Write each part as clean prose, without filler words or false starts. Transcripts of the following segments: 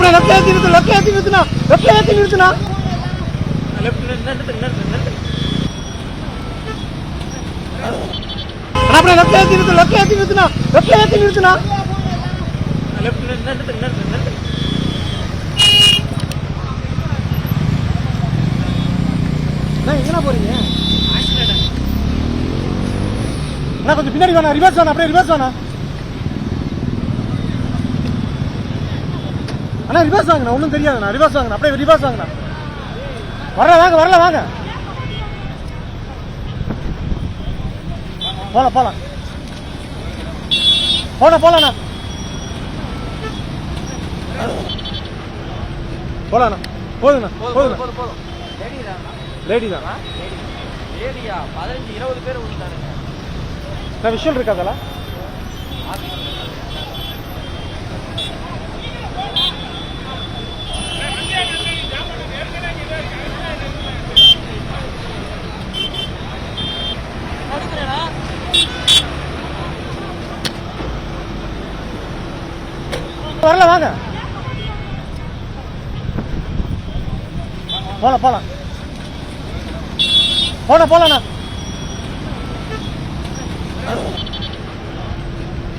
அப்படியே லெஃப்ட்ல ஏத்தி நிறுத்து, லெஃப்ட்ல ஏத்தி நிறுத்துனா, லெஃப்ட்ல ஏத்தி நிறுத்துனா. லெஃப்ட்ல நிறுத்து. அப்படியே லெஃப்ட்ல ஏத்தி நிறுத்து, லெஃப்ட்ல ஏத்தி நிறுத்துனா, லெஃப்ட்ல ஏத்தி நிறுத்துனா. லெஃப்ட்ல நிறுத்து. அண்ணா எங்கண்ணா போறீங்க? அண்ணா கொஞ்சம் பின்னாடி வாண்ணா, ரிவர்ஸ் வாண்ணா, அப்படியே ரிவர்ஸ் வாண்ணா. அண்ணா ரிவர்ஸ் வாங்கண்ணா, ஒன்றும் தெரியாதுண்ணா, ரிவர்ஸ் வாங்கண்ணா, அப்படியே ரிவர்ஸ் வாங்கண்ணா. வரல வாங்க. போலாம் போலாண்ணா. போலாண்ணா, போதுண்ணா. லேடி தான். லேடியா 15-20 பேர் விழுந்தாருங்க. நான் விஷயம் இருக்காதல்ல. வரல வாங்க. போலாம் போலாண்ணா.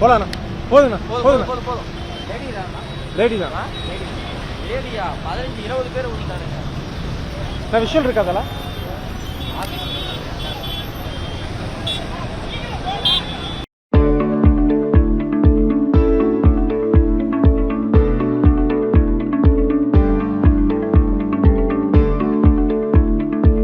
போதுண்ணா. லேடி தான். லேடியா 15-20 பேர் விழுந்தாருங்க. நான் விஷயம் இருக்காதல்ல.